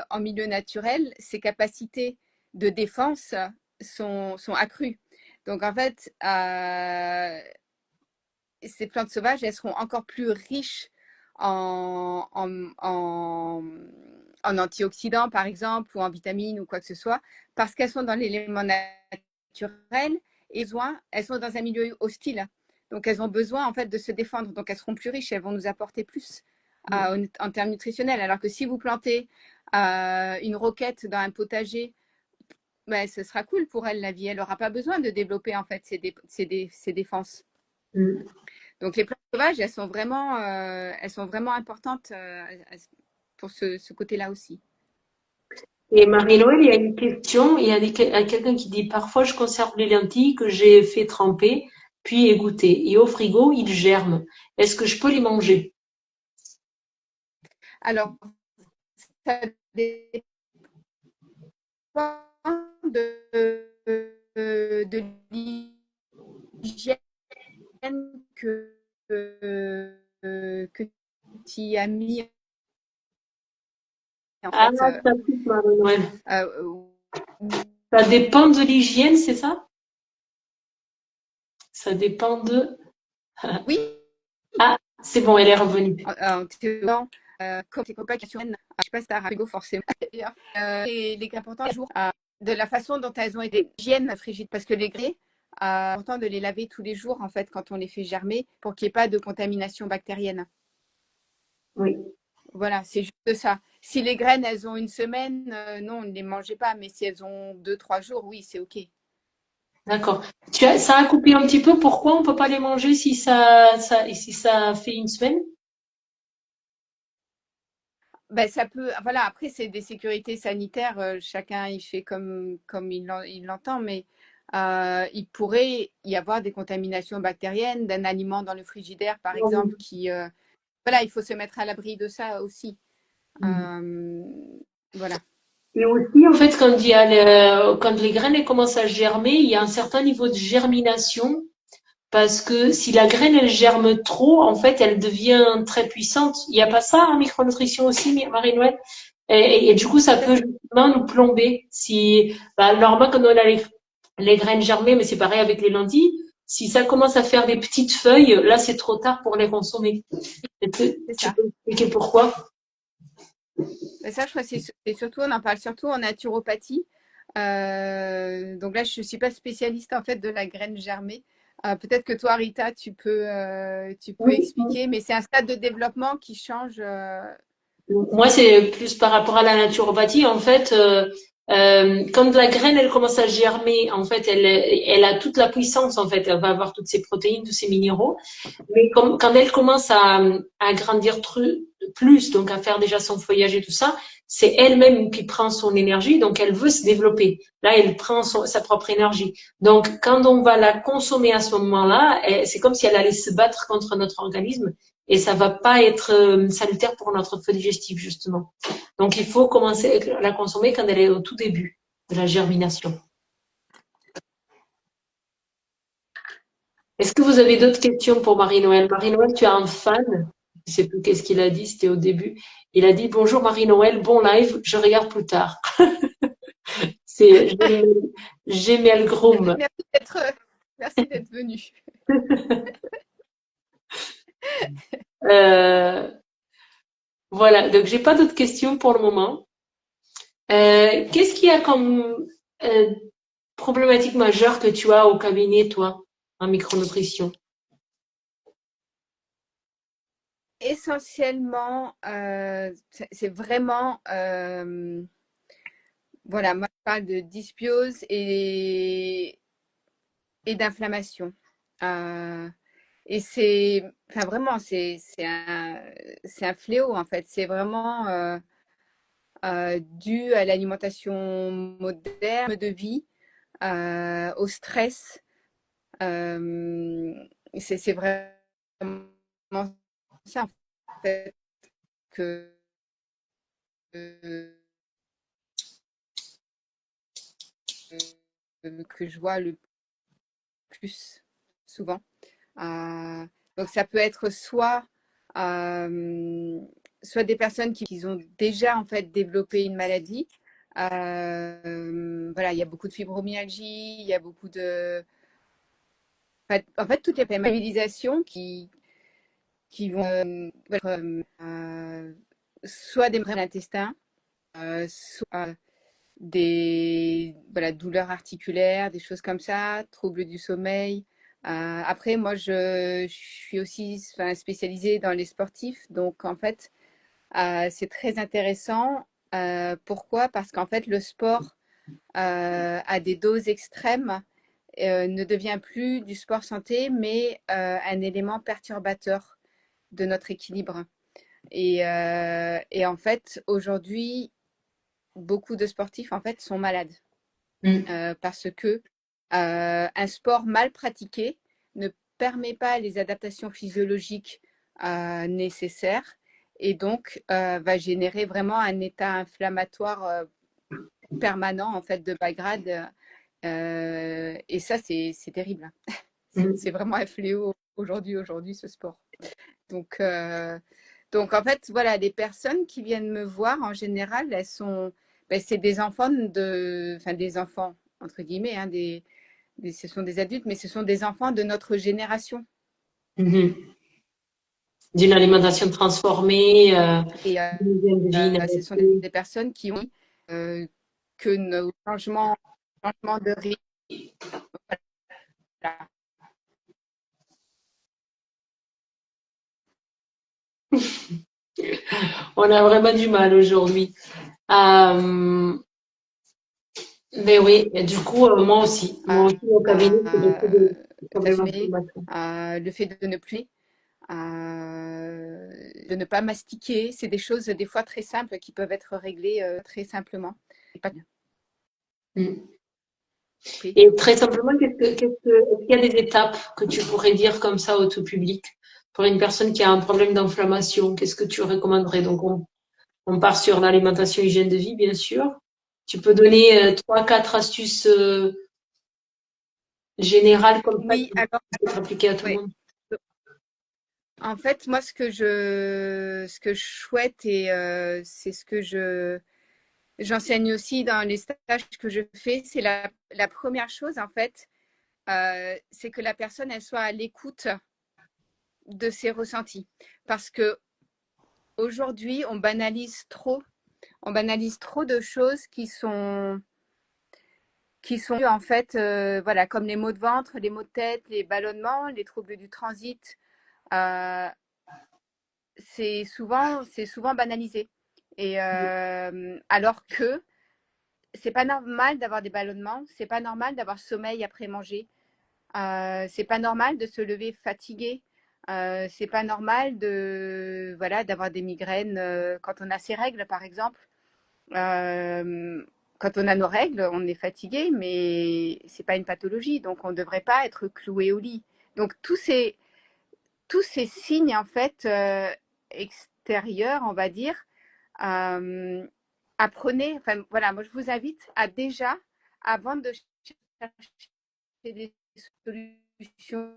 S2: en milieu naturel, ses capacités de défense sont accrues. Donc, en fait, ces plantes sauvages, elles seront encore plus riches en, en, en, en antioxydants, par exemple, ou en vitamines ou quoi que ce soit, parce qu'elles sont dans l'élément naturel et elles sont dans un milieu hostile. Donc, elles ont besoin, en fait, de se défendre. Donc, elles seront plus riches, elles vont nous apporter plus en termes nutritionnels. Alors que si vous plantez une roquette dans un potager, ben, ce sera cool pour elle, la vie. Elle n'aura pas besoin de développer, en fait, ses défenses.
S1: Mm.
S2: Donc les plantes sauvages, elles sont vraiment importantes pour ce côté-là aussi.
S1: Et Marie-Noël, il y a une question, il y a quelqu'un qui dit, parfois je conserve les lentilles que j'ai fait tremper, puis égoutter, et au frigo, ils germent. Est-ce que je peux les manger?
S2: Alors, ça dépend de l'hygiène que, que tu y as mis, en
S1: Ah,
S2: fait.
S1: ça coupe, Marie-Noël.
S2: Euh,
S1: Ça dépend de l'hygiène, c'est ça? Ça dépend de...
S2: oui,
S1: Ah, c'est bon, elle est revenue.
S2: en théorie, comme tes copains qui sont, je ne sais pas si tu as un forcément, d'ailleurs, et les grains importants, jour, de la façon dont elles ont été hygiène frigide, parce que les grès, important de les laver tous les jours, en fait, quand on les fait germer, pour qu'il n'y ait pas de contamination bactérienne.
S1: Oui,
S2: Voilà, c'est juste ça. Si les graines, elles ont une semaine, non, ne les mangez pas, mais si elles ont 2, 3 jours, oui, c'est OK.
S1: d'accord. Ça a coupé un petit peu. Pourquoi on peut pas les manger si ça fait une semaine?
S2: Ben, ça peut, voilà, après, c'est des sécurités sanitaires, chacun il fait comme il l'entend, mais il pourrait y avoir des contaminations bactériennes d'un aliment dans le frigidaire, par exemple, qui, voilà, il faut se mettre à l'abri de ça aussi. Euh, voilà.
S1: Et aussi, en fait, quand les graines elles commencent à germer, il y a un certain niveau de germination parce que si la graine elle germe trop, en fait, elle devient très puissante. Il n'y a pas ça en micronutrition aussi, Marie-Noël? Et du coup, ça
S2: Ça,
S1: peut justement nous plomber. Si, bah, normalement, quand on a les graines germées, mais c'est pareil avec les lentilles, si ça commence à faire des petites feuilles, là, c'est trop tard pour les consommer.
S2: c'est
S1: Tu
S2: ça.
S1: peux expliquer pourquoi?
S2: Mais ça, je crois que c'est surtout, on en parle surtout en naturopathie. Donc là, je ne suis pas spécialiste en fait de la graine germée. Peut-être que toi, Rita, tu peux
S1: Oui.
S2: expliquer, mais c'est un stade de développement qui change.
S1: Moi, c'est plus par rapport à la naturopathie. En fait, quand la graine, elle commence à germer, en fait, elle a toute la puissance. En fait, elle va avoir toutes ses protéines, tous ses minéraux. Mais quand elle commence à grandir plus, donc à faire déjà son feuillage et tout ça, c'est elle-même qui prend son énergie, donc elle veut se développer. Là, elle prend sa propre énergie. Donc, quand on va la consommer à ce moment-là, c'est comme si elle allait se battre contre notre organisme et ça va pas être salutaire pour notre feu digestif, justement. Donc, il faut commencer à la consommer quand elle est au tout début de la germination. Est-ce que vous avez d'autres questions pour Marie-Noël? Marie-Noël, tu as un fan? Je sais plus qu'est-ce qu'il a dit, c'était au début. Il a dit bonjour Marie-Noël, bon live, je regarde plus tard. C'est Gmail Groom.
S2: Merci d'être, merci d'être venu.
S1: Euh, voilà, donc j'ai pas d'autres questions pour le moment. Qu'est-ce qu'il y a comme euh, problématique majeure que tu as au cabinet, toi, en micronutrition?
S2: Essentiellement, c'est vraiment, voilà, moi je parle de dysbiose et d'inflammation. Euh, Et c'est, enfin vraiment, c'est un fléau en fait. C'est vraiment dû à l'alimentation moderne, de vie, au stress. Euh, c'est vraiment ça en fait que, que je vois le plus souvent. Euh, donc ça peut être euh, soit des personnes qui ont déjà en fait développé une maladie. Voilà, il y a beaucoup de fibromyalgie, il y a beaucoup de, en fait toutes les mobilisations qui vont être soit des problèmes d'intestin, soit des voilà, douleurs articulaires, des choses comme ça, troubles du sommeil. Après, moi, je suis aussi enfin, spécialisée dans les sportifs. Donc, en fait, c'est très intéressant. Pourquoi? Parce qu'en fait, le sport à des doses extrêmes ne devient plus du sport santé, mais un élément perturbateur de notre équilibre. Et en fait, aujourd'hui, beaucoup de sportifs en fait sont malades
S1: Mm.
S2: parce que un sport mal pratiqué ne permet pas les adaptations physiologiques nécessaires et donc va générer vraiment un état inflammatoire permanent en fait de bas grade. Et ça, c'est terrible. C'est
S1: Mm.
S2: vraiment un fléau aujourd'hui, ce sport. Donc, donc, en fait, voilà, les personnes qui viennent me voir, en général, elles sont, ben, c'est des enfants enfin des enfants, entre guillemets, hein, ce sont des adultes, mais ce sont des enfants de notre génération.
S1: Mhm. D'une alimentation transformée,
S2: Et
S1: d'une hygiène de vie
S2: ce sont des,
S1: inadaptée.
S2: des personnes qui ont euh, que nos changements de rythme, voilà.
S1: On a vraiment du mal aujourd'hui. Euh, mais oui, et du coup, moi aussi. Moi aussi, au cabinet, c'est beaucoup de problèmes
S2: Résumé,
S1: inflammatoires.
S2: le fait de ne plus de ne pas mastiquer. C'est des choses des fois très simples qui peuvent être réglées très simplement. Pas
S1: Mm.
S2: coupé.
S1: Et très simplement, est-ce qu'il y a des étapes que tu pourrais dire comme ça au tout public pour une personne qui a un problème d'inflammation? Qu'est-ce que tu recommanderais? Donc, on part sur l'alimentation, hygiène de vie, bien sûr. Tu peux donner trois, quatre astuces générales comme ça
S2: Oui,
S1: qui
S2: alors,
S1: peuvent être appliquées à tout le
S2: ouais.
S1: monde.
S2: En fait, moi, ce que je souhaite et c'est ce que j'enseigne aussi dans les stages que je fais, c'est la première chose, en fait, c'est que la personne, elle soit à l'écoute de ses ressentis. Parce que aujourd'hui, on banalise trop de choses qui sont en fait, voilà, comme les maux de ventre, les maux de tête, les ballonnements, les troubles du transit. Euh, c'est souvent banalisé. Et alors que c'est pas normal d'avoir des ballonnements, c'est pas normal d'avoir sommeil après manger, c'est pas normal de se lever fatigué, c'est pas normal de voilà d'avoir des migraines quand on a ses règles par exemple. Quand on a nos règles, on est fatigué, mais c'est pas une pathologie, donc on ne devrait pas être cloué au lit. Donc tous ces signes en fait extérieurs, on va dire, euh, apprenez. Enfin voilà, moi je vous invite à déjà, avant de chercher des solutions,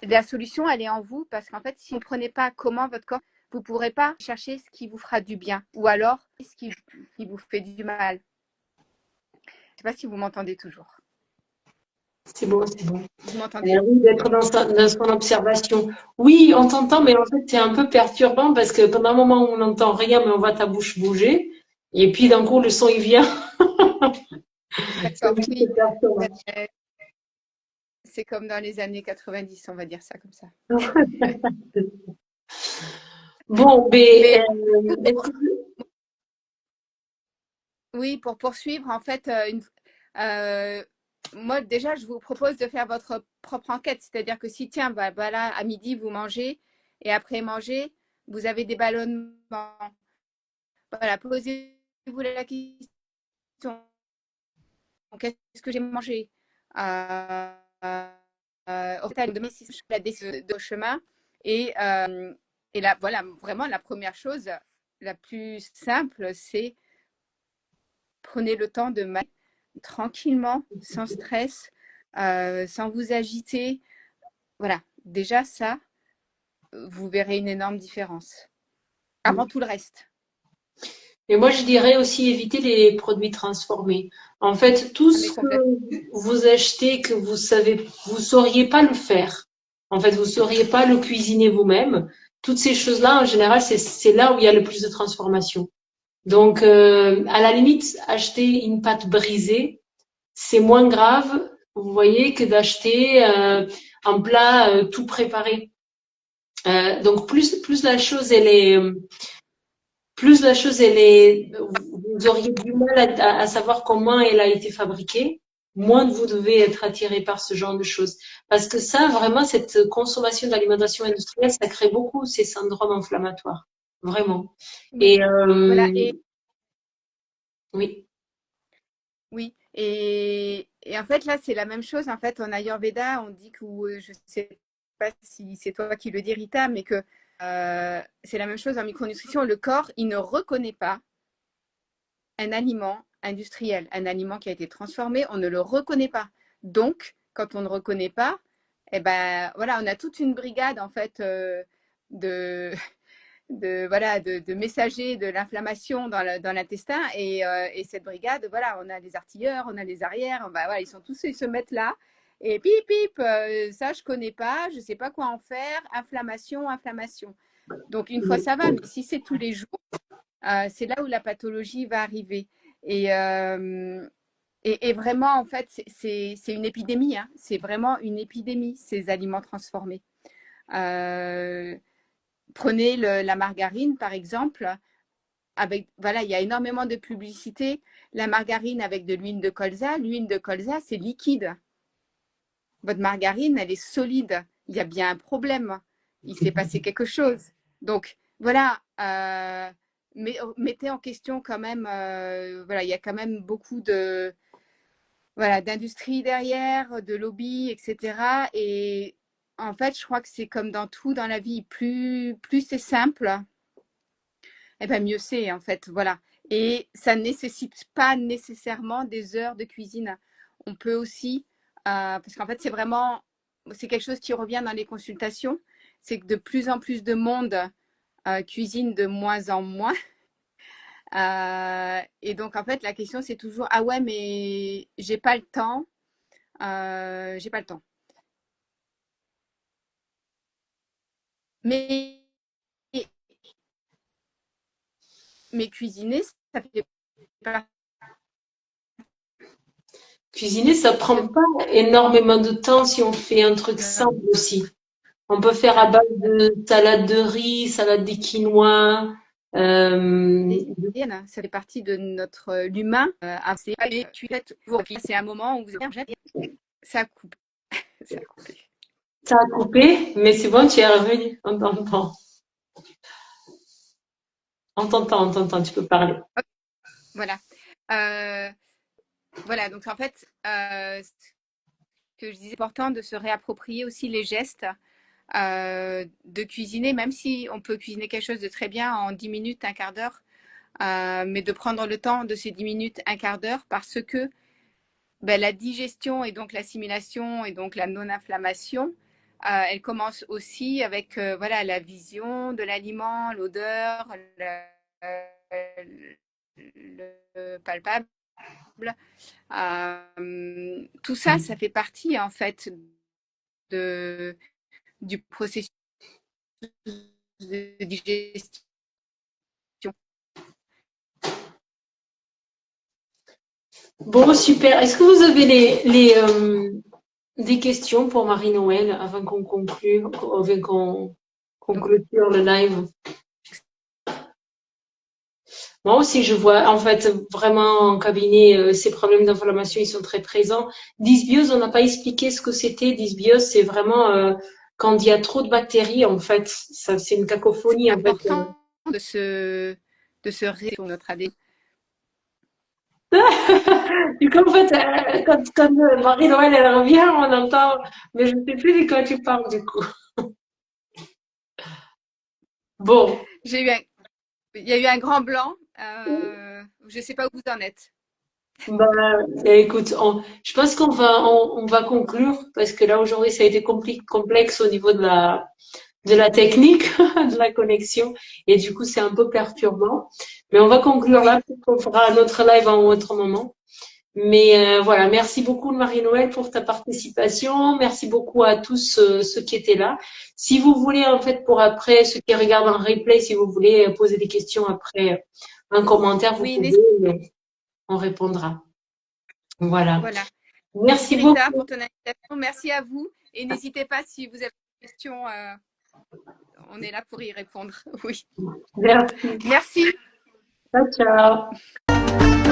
S2: la solution elle est en vous parce qu'en fait si vous ne prenez pas comment votre corps, vous ne pourrez pas chercher ce qui vous fera du bien ou alors ce qui vous fait du mal. Je ne sais pas si vous m'entendez toujours.
S1: C'est bon, c'est bon.
S2: Vous m'entendez?
S1: Oui, d'être dans son observation. Oui, on t'entend, mais en fait, c'est un peu perturbant parce que pendant un moment, on n'entend rien, mais on voit ta bouche bouger. Et puis, d'un coup, le son, il vient. C'est un
S2: D'accord,
S1: petit peu
S2: oui.
S1: perturbant.
S2: Euh, c'est comme dans les années 90, on va dire ça comme ça.
S1: Bon, mais
S2: Mais oui, pour poursuivre, en fait, euh, moi déjà, je vous propose de faire votre propre enquête. C'est-à-dire que si, tiens, bah, voilà, à midi, vous mangez et après manger, vous avez des ballonnements. Voilà, posez-vous la question, qu'est-ce que j'ai mangé au total, demain, si je fais la décision de chemin. Et là, voilà, vraiment, la première chose, la plus simple, c'est prenez le temps de manger tranquillement, sans stress, sans vous agiter. Voilà, déjà ça, vous verrez une énorme différence. Avant tout le reste.
S1: Et moi, je dirais aussi éviter les produits transformés. En fait, tout
S2: Ah, mais
S1: ce que
S2: complètement.
S1: vous achetez, que vous savez, vous sauriez pas le faire. En fait, vous sauriez pas le cuisiner vous-même. Toutes ces choses-là, en général, c'est là où il y a le plus de transformation. Donc, à la limite, acheter une pâte brisée, c'est moins grave, vous voyez, que d'acheter un plat tout préparé. Donc, plus la chose elle est, vous auriez du mal à savoir comment elle a été fabriquée. moins vous devez être attiré par ce genre de choses. Parce que ça, vraiment, cette consommation d'alimentation industrielle, ça crée beaucoup ces syndromes inflammatoires. Vraiment.
S2: Oui,
S1: Et
S2: voilà. Et
S1: oui.
S2: oui, et en fait, là, c'est la même chose. En fait, en Ayurveda, on dit que, ou, je sais pas si c'est toi qui le dis, Rita, mais que c'est la même chose en micronutrition. Le corps, il ne reconnaît pas un aliment industriel, un aliment qui a été transformé, on ne le reconnaît pas. Donc, quand on ne reconnaît pas, eh ben, voilà, on a toute une brigade, en fait, de, voilà, de messagers de l'inflammation dans l'intestin. Et cette brigade, voilà, on a les artilleurs, on a les arrières, ben, voilà, ils sont tous, ils se mettent là. Et pip, pip, ça, je connais pas, je sais pas quoi en faire. Inflammation, inflammation. Donc, une fois, ça va, mais si c'est tous les jours, c'est là où la pathologie va arriver. Et, euh, et vraiment, en fait, c'est une épidémie. Hein. C'est vraiment une épidémie, ces aliments transformés. Euh, Prenez la margarine, par exemple. Avec, voilà, il y a énormément de publicité. La margarine avec de l'huile de colza. L'huile de colza, c'est liquide. Votre margarine, elle est solide. Il y a bien un problème. Il s'est passé quelque chose. Donc, voilà. Mais mettez en question quand même. Voilà, il y a quand même beaucoup de voilà d'industrie derrière, de lobby, etc. Et en fait, je crois que c'est comme dans tout dans la vie. Plus c'est simple, eh ben mieux c'est en fait. Voilà. Et ça ne nécessite pas nécessairement des heures de cuisine. On peut aussi, parce qu'en fait, c'est quelque chose qui revient dans les consultations, c'est que de plus en plus de monde cuisine de moins en moins. Et donc, en fait, la question, c'est toujours, ah ouais, mais j'ai pas le temps. J'ai pas le temps. Mais, mais cuisiner, ça fait partie
S1: Cuisiner, ça
S2: de...
S1: prend pas énormément de temps si on fait un truc simple aussi. On peut faire à
S2: Voilà.
S1: base de salade de riz, salade de quinoa. Euh,
S2: Ça fait partie de notre l'humain. C'est un moment où vous êtes... Ça coupe. Ça a coupé.
S1: Ça a coupé, mais c'est bon, tu es revenu. On t'entend. On t'entend, tu peux parler.
S2: Voilà. Euh, voilà, donc en fait, ce que je disais, c'est important de se réapproprier aussi les gestes de cuisiner, même si on peut cuisiner quelque chose de très bien en 10 minutes, un quart d'heure, mais de prendre le temps de ces 10 minutes, un quart d'heure, parce que ben, la digestion et donc l'assimilation et donc la non-inflammation, elle commence aussi avec voilà, la vision de l'aliment, l'odeur, le palpable. Tout ça, ça fait partie en fait de, du processus de digestion.
S1: Bon, super. Est-ce que vous avez des questions pour Marie-Noël avant qu'on conclue, avant qu'on
S2: Donc,
S1: clôture le live? Moi aussi, je vois, en fait, vraiment en cabinet, ces problèmes d'inflammation, ils sont très présents. Dysbiose, on n'a pas expliqué ce que c'était. Dysbiose, c'est vraiment quand il y a trop de bactéries, en fait. Ça, c'est une
S2: c'est
S1: cacophonie, en fait.
S2: important de se réveiller sur notre ADN.
S1: Du coup, en fait, quand Marie-Noël, elle revient, on entend, mais je ne sais plus de quoi tu parles, du coup. Bon.
S2: Il y a eu un grand blanc. Je ne sais pas où vous en êtes.
S1: Bah, écoute, je pense on va conclure parce que là aujourd'hui ça a été complexe au niveau de la technique, de la connexion et du coup c'est un peu perturbant. Mais on va conclure là,
S2: Oui,
S1: peut-être qu'on fera notre live à un autre moment. Mais voilà, merci beaucoup Marie-Noël pour ta participation. Merci beaucoup à tous ceux qui étaient là. Si vous voulez en fait pour après ceux qui regardent en replay, si vous voulez poser des questions après un commentaire, vous
S2: oui,
S1: pouvez, on répondra. Voilà.
S2: voilà. Merci
S1: Merci
S2: Rita pour
S1: beaucoup.
S2: ton invitation. Merci à vous. Et n'hésitez pas si vous avez des questions, on est là pour y répondre. Oui.
S1: Merci.
S2: Merci.
S1: Ciao, ciao.